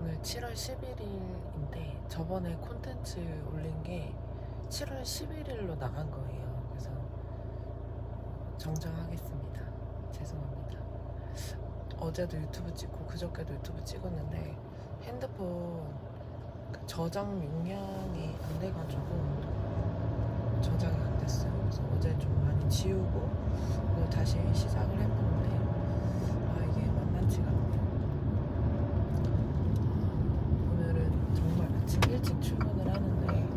오늘 7월 11일인데 저번에 콘텐츠 올린 게 7월 11일로 나간 거예요. 그래서 정정하겠습니다. 죄송합니다. 어제도 유튜브 찍고 그저께도 유튜브 찍었는데 핸드폰 그 저장 용량이 안 돼가지고 저장이 안 됐어요. 그래서 어제 좀 많이 지우고 오늘 다시 시작을 해보는데 이게 만만치가 않네요. 오늘은 정말 아침 일찍 출근을 하는데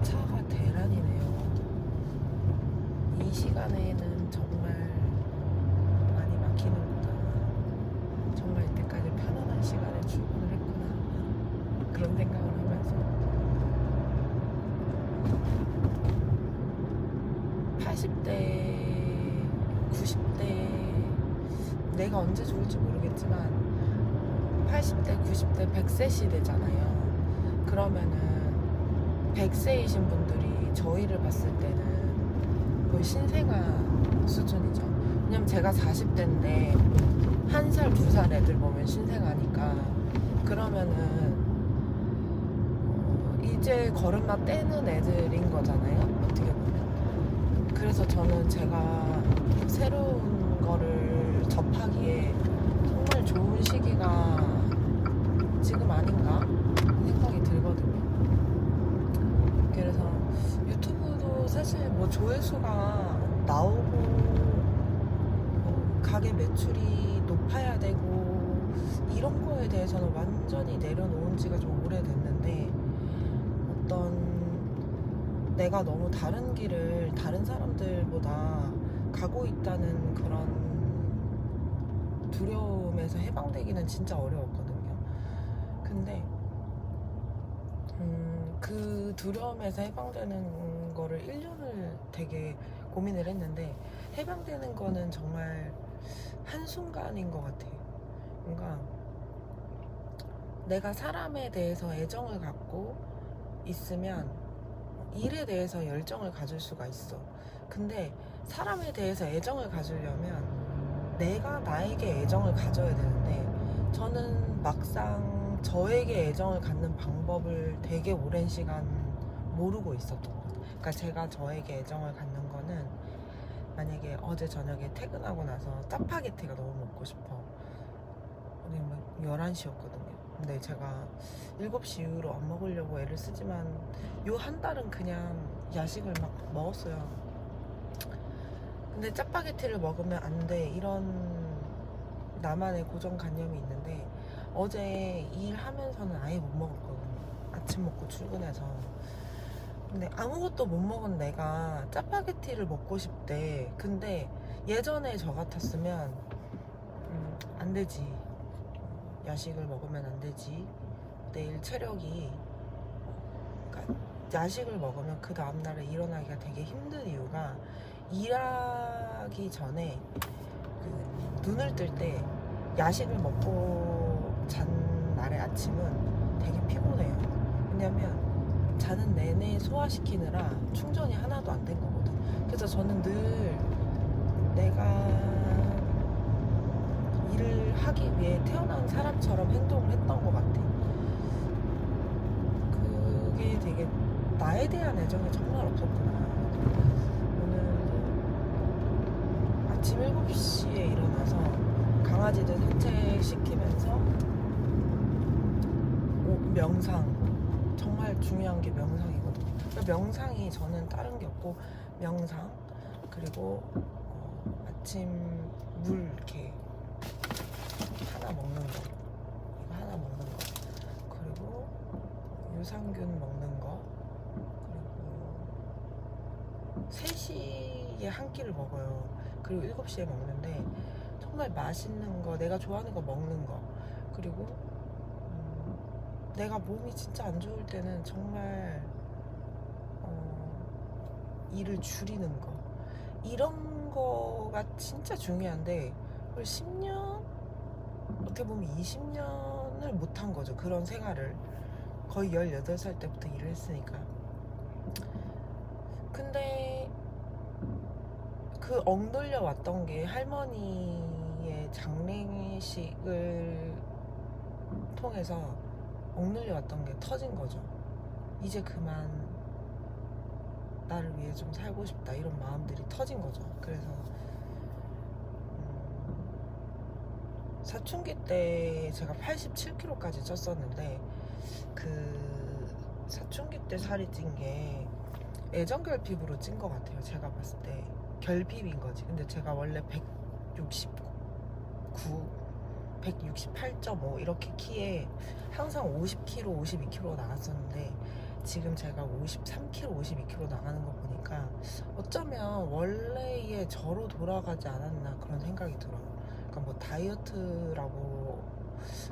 차가 대란이네요. 이 시간에는 정말 많이 막히는구나. 정말 이때까지 편안한 시간에 출근을 했구나. 그런 생각을 하면서 80대, 90대 내가 언제 죽을지 모르겠지만 80대, 90대, 100세 시대잖아요. 그러면은 100세이신 분들이 저희를 봤을 때는 거의 신생아 수준이죠. 왜냐면 제가 40대인데 1살, 2살 애들 보면 신생아니까 그러면은 이제 걸음마 떼는 애들인 거잖아요. 어떻게 보면. 그래서 저는 제가 새로운 거를 접하기에 정말 좋은 시기가 지금 아닌가 생각이 들거든요. 그래서 유튜브도 사실 뭐 조회수가 나오고 가게 매출이 높아야 되고 이런 거에 대해서는 완전히 내려놓은 지가 좀 오래됐는데 어떤 내가 너무 다른 길을 다른 사람들보다 가고 있다는 그런 두려움에서 해방되기는 진짜 어려웠거든요. 근데 그 두려움에서 해방되는 거를 1년을 되게 고민을 했는데 해방되는 거는 정말 한순간인 것 같아요. 뭔가 내가 사람에 대해서 애정을 갖고 있으면 일에 대해서 열정을 가질 수가 있어. 근데 사람에 대해서 애정을 가지려면 내가 나에게 애정을 가져야 되는데 저는 막상 저에게 애정을 갖는 방법을 되게 오랜 시간 모르고 있었던 것 같아요. 그러니까 제가 저에게 애정을 갖는 거는 만약에 어제 저녁에 퇴근하고 나서 짜파게티가 너무 먹고 싶어. 오늘 11시였거든요. 근데 제가 7시 이후로 안 먹으려고 애를 쓰지만 요 한 달은 그냥 야식을 막 먹었어요. 근데 짜파게티를 먹으면 안 돼. 이런 나만의 고정관념이 있는데 어제 일하면서는 아예 못 먹었거든요. 아침 먹고 출근해서. 근데 아무것도 못 먹은 내가 짜파게티를 먹고 싶대. 근데 예전에 저 같았으면 안 되지. 야식을 먹으면 안 되지. 내일 체력이 그러니까 야식을 먹으면 그 다음날에 일어나기가 되게 힘든 이유가 일하기 전에 그 눈을 뜰 때 야식을 먹고 잔 날의 아침은 되게 피곤해요. 왜냐면 자는 내내 소화시키느라 충전이 하나도 안 된 거거든. 그래서 저는 늘 내가 일을 하기 위해 태어난 사람처럼 행동을 했던 것 같아. 그게 되게 나에 대한 애정이 정말 없었구나. 오늘도 아침 7시에 일어나서 강아지들 산책시키면서 명상. 정말 중요한 게 명상이거든요. 그러니까 명상이 저는 다른 게 없고 명상 그리고 아침 물 이렇게 하나 먹는 거, 이거 하나 먹는 거, 그리고 유산균 먹는 거, 그리고 3시에 한 끼를 먹어요. 그리고 7시에 먹는데 정말 맛있는 거, 내가 좋아하는 거 먹는 거, 그리고 내가 몸이 진짜 안 좋을 때는 정말 일을 줄이는 거, 이런 거가 진짜 중요한데 그걸 10년? 어떻게 보면 20년을 못한 거죠. 그런 생활을 거의 18살 때부터 일을 했으니까. 근데 그 억눌려 왔던 게 할머니의 장례식을 통해서 억눌려 왔던 게 터진 거죠. 이제 그만 나를 위해 좀 살고 싶다 이런 마음들이 터진 거죠. 그래서 사춘기 때 제가 87kg까지 쪘었는데 그 사춘기 때 살이 찐 게 애정결핍으로 찐 것 같아요. 제가 봤을 때 결핍인 거지. 근데 제가 원래 169, 168.5 이렇게 키에 항상 50kg, 52kg 나갔었는데 지금 제가 53kg, 52kg 나가는 거 보니까 어쩌면 원래의 저로 돌아가지 않았나 그런 생각이 들어요. 그러니까 뭐 다이어트라고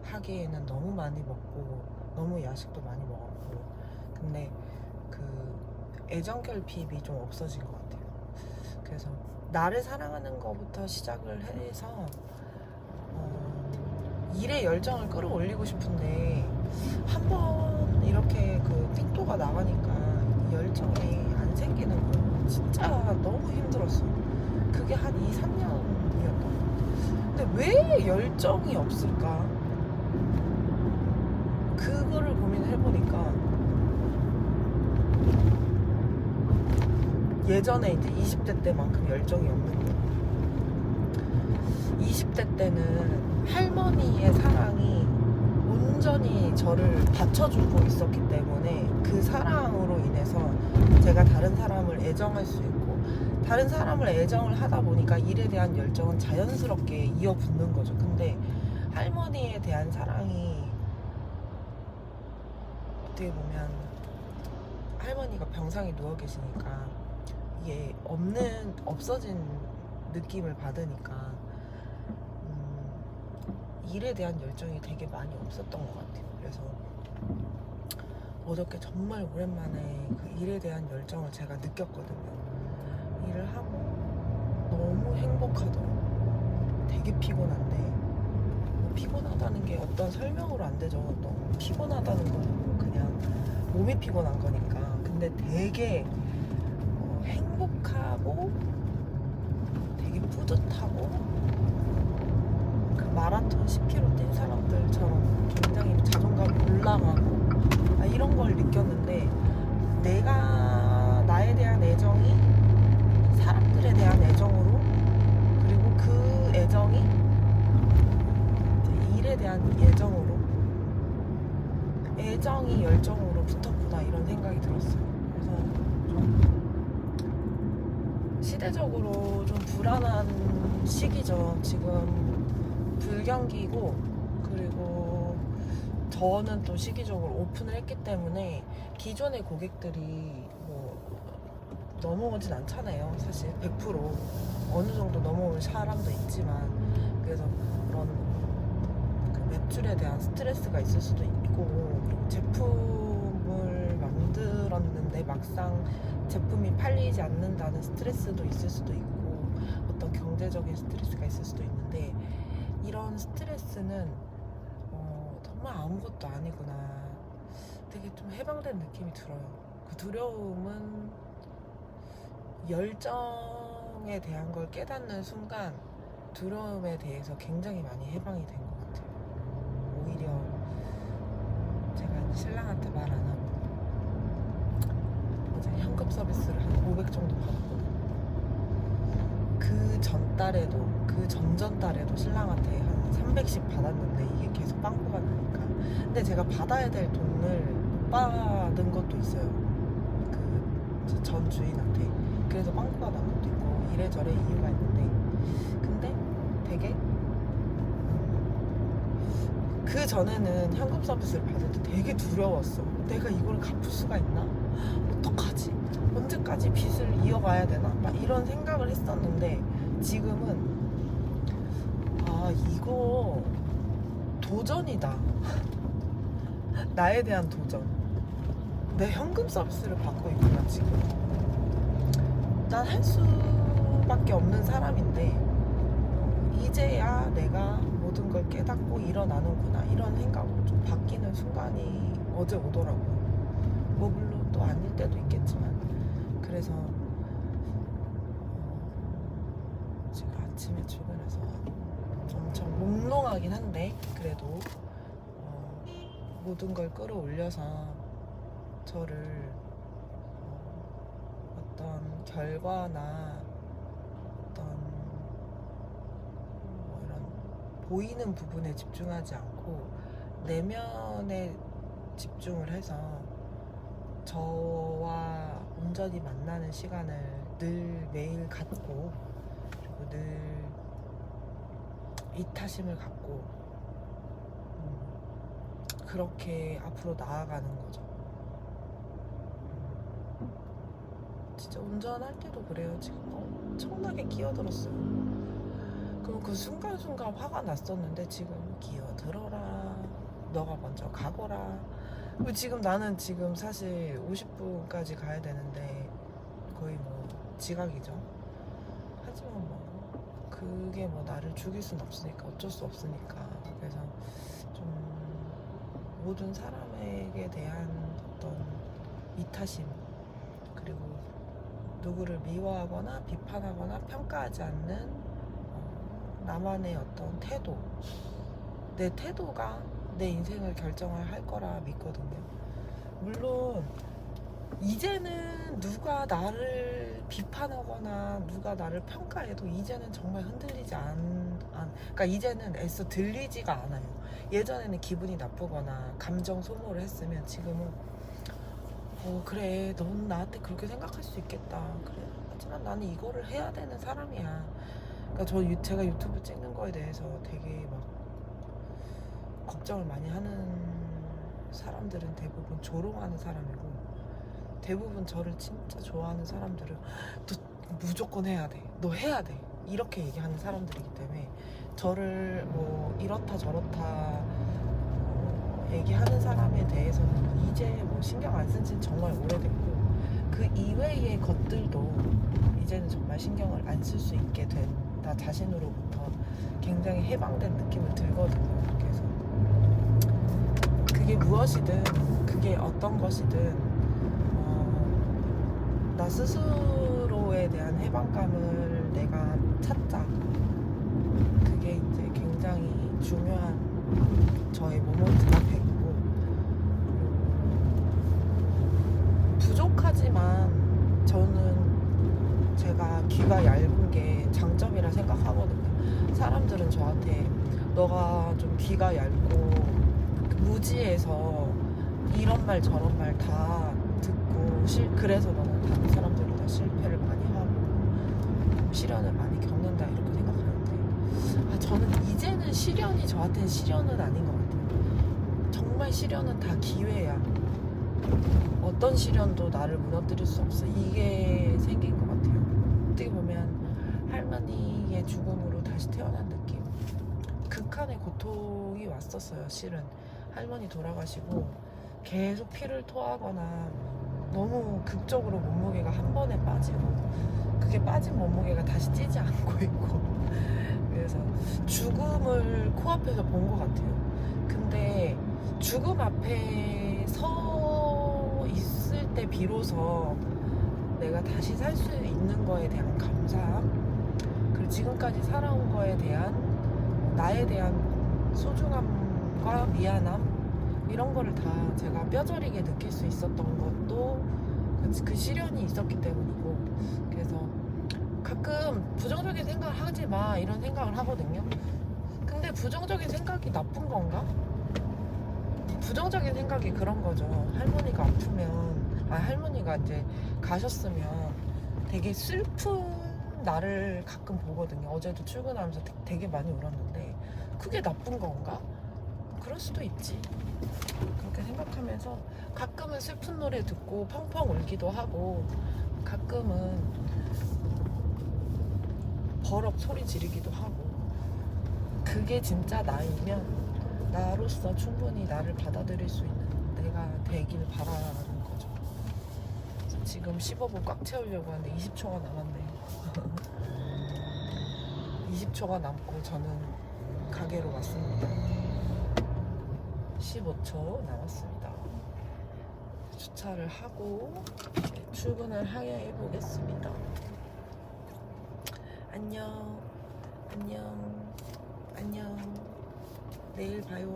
하기에는 너무 많이 먹고 너무 야식도 많이 먹었고 근데 그 애정결핍이 좀 없어진 것 같아요. 그래서 나를 사랑하는 것부터 시작을 해서 일에 열정을 끌어올리고 싶은데 한번 이렇게 그 핀도가 나가니까 열정이 안 생기는 거예요. 진짜 너무 힘들었어요. 그게 한 2, 3년이었던 것 같아요. 근데 왜 열정이 없을까? 그거를 고민해보니까 예전에 이제 20대 때만큼 열정이 없는 거예요. 20대 때는 할머니의 사랑이 온전히 저를 받쳐주고 있었기 때문에 그 사랑으로 인해서 제가 다른 사람을 애정할 수 있고 다른 사람을 애정을 하다 보니까 일에 대한 열정은 자연스럽게 이어붙는 거죠. 근데 할머니에 대한 사랑이 어떻게 보면 할머니가 병상에 누워 계시니까 이게 없어진 느낌을 받으니까 일에 대한 열정이 되게 많이 없었던 것 같아요. 그래서 어저께 정말 오랜만에 그 일에 대한 열정을 제가 느꼈거든요. 일을 하고 너무 행복하더라고요. 되게 피곤한데 피곤하다는 게 어떤 설명으로 안 되죠. 너무 피곤하다는 거는 그냥 몸이 피곤한 거니까. 근데 되게 행복하고 되게 뿌듯하고 그 마라톤 10km 뛴 사람들처럼 굉장히 자존감이 올라가고 이런 걸 느꼈는데 내가 나에 대한 애정이 사람들에 대한 애정으로 그리고 그 애정이 이제 일에 대한 애정이 열정으로 붙었구나 이런 생각이 들었어요. 그래서 좀 시대적으로 좀 불안한 시기죠. 지금 불경기고 그리고 저는 또 시기적으로 오픈을 했기 때문에 기존의 고객들이 뭐 넘어오진 않잖아요. 사실 100% 어느 정도 넘어올 사람도 있지만 그래서 그런 그 매출에 대한 스트레스가 있을 수도 있고 그리고 제품을 만들었는데 막상 제품이 팔리지 않는다는 스트레스도 있을 수도 있고 어떤 경제적인 스트레스가 있을 수도 있는데 이런 스트레스는 정말 아무것도 아니구나. 되게 좀 해방된 느낌이 들어요. 그 두려움은 열정에 대한 걸 깨닫는 순간 두려움에 대해서 굉장히 많이 해방이 된 것 같아요. 오히려 제가 신랑한테 말 안 하고 어제 현금 서비스를 한 500 정도 받았거든요. 그 전달에도 그 전전달에도 신랑한테 한 300씩 받았는데 이게 계속 빵꾸가 나니까. 근데 제가 받아야 될 돈을 못 받은 것도 있어요. 그 전 주인한테. 그래서 빵꾸가 난 것도 있고 이래저래 이유가 있는데 근데 되게 그 전에는 현금 서비스를 받을 때 되게 두려웠어. 내가 이걸 갚을 수가 있나? 어떡하지? 언제까지 빚을 이어가야 되나? 막 이런 생각을 했었는데 지금은 이거 도전이다. 나에 대한 도전. 내 현금 서비스를 받고 있구나 지금. 난 할 수밖에 없는 사람인데 이제야 내가 모든 걸 깨닫고 일어나는구나 이런 생각으로 좀 바뀌는 순간이 어제 오더라고요. 뭐 물론 또 아닐 때도 있겠지만 그래서 제가 아침에 출근해서 엄청 몽롱하긴 한데 그래도 모든 걸 끌어올려서 저를 어떤 결과나 어떤 이런 보이는 부분에 집중하지 않고 내면에 집중을 해서 저와 온전히 만나는 시간을 늘 매일 갖고, 그리고 늘 이타심을 갖고 그렇게 앞으로 나아가는 거죠. 진짜 운전할 때도 그래요. 지금 엄청나게 끼어들었어요. 그럼 그 순간순간 화가 났었는데 지금 끼어들어라, 너가 먼저 가거라. 지금 나는 지금 사실 50분까지 가야 되는데 거의 뭐 지각이죠. 하지만 뭐 그게 뭐 나를 죽일 순 없으니까, 어쩔 수 없으니까. 그래서 좀 모든 사람에게 대한 어떤 이타심, 그리고 누구를 미워하거나 비판하거나 평가하지 않는 나만의 어떤 태도, 내 태도가 내 인생을 결정을 할 거라 믿거든요. 물론 이제는 누가 나를 비판하거나 누가 나를 평가해도 이제는 정말 흔들리지 그러니까 이제는 애써 들리지가 않아요. 예전에는 기분이 나쁘거나 감정 소모를 했으면 지금은 그래, 넌 나한테 그렇게 생각할 수 있겠다. 그래, 하지만 나는 이거를 해야 되는 사람이야. 그러니까 제가 유튜브 찍는 거에 대해서 되게 막 걱정을 많이 하는 사람들은 대부분 조롱하는 사람이고, 대부분 저를 진짜 좋아하는 사람들은 너 무조건 해야 돼, 너 해야 돼, 이렇게 얘기하는 사람들이기 때문에 저를 뭐 이렇다 저렇다 얘기하는 사람에 대해서는 이제 뭐 신경 안 쓴 지는 정말 오래됐고, 그 이외의 것들도 이제는 정말 신경을 안 쓸 수 있게 된 나 자신으로부터 굉장히 해방된 느낌을 들거든요. 그래서 그게 무엇이든, 그게 어떤 것이든 나 스스로에 대한 해방감을 내가 찾자. 그게 이제 굉장히 중요한 저의 모먼트가 됐고, 부족하지만 저는 제가 귀가 얇은 게 장점이라 생각하거든요. 사람들은 저한테 너가 좀 귀가 얇고 무지해서 이런 말 저런 말 다 듣고 그래서 너는 다른 사람들보다 실패를 많이 하고 시련을 많이 겪는다, 이렇게 생각하는데, 저는 이제는 시련이 저한테는 시련은 아닌 것 같아요. 정말 시련은 다 기회야. 어떤 시련도 나를 무너뜨릴 수 없어. 이게 생긴 것 같아요. 어떻게 보면 할머니의 죽음으로 다시 태어난 느낌. 극한의 고통이 왔었어요. 실은 할머니 돌아가시고 계속 피를 토하거나 너무 극적으로 몸무게가 한 번에 빠지고, 그게 빠진 몸무게가 다시 찌지 않고 있고, 그래서 죽음을 코앞에서 본 것 같아요. 근데 죽음 앞에 서 있을 때 비로소 내가 다시 살 수 있는 거에 대한 감사함, 그리고 지금까지 살아온 거에 대한 나에 대한 소중함과 미안함, 이런 거를 다 제가 뼈저리게 느낄 수 있었던 것도 그 시련이 있었기 때문이고, 그래서 가끔 부정적인 생각을 하지 마, 이런 생각을 하거든요. 근데 부정적인 생각이 나쁜 건가? 부정적인 생각이 그런 거죠. 할머니가 아프면, 할머니가 이제 가셨으면 되게 슬픈 나를 가끔 보거든요. 어제도 출근하면서 되게 많이 울었는데 그게 나쁜 건가? 그럴 수도 있지. 그렇게 생각하면서 가끔은 슬픈 노래 듣고 펑펑 울기도 하고, 가끔은 버럭 소리 지르기도 하고, 그게 진짜 나이면 나로서 충분히 나를 받아들일 수 있는 내가 되길 바라는 거죠. 지금 15분 꽉 채우려고 하는데 20초가 남았네요. 20초가 남고 저는 가게로 왔습니다. 15초 남았습니다. 주차를 하고 출근을 하게 해보겠습니다. 안녕. 안녕. 안녕. 내일 봐요.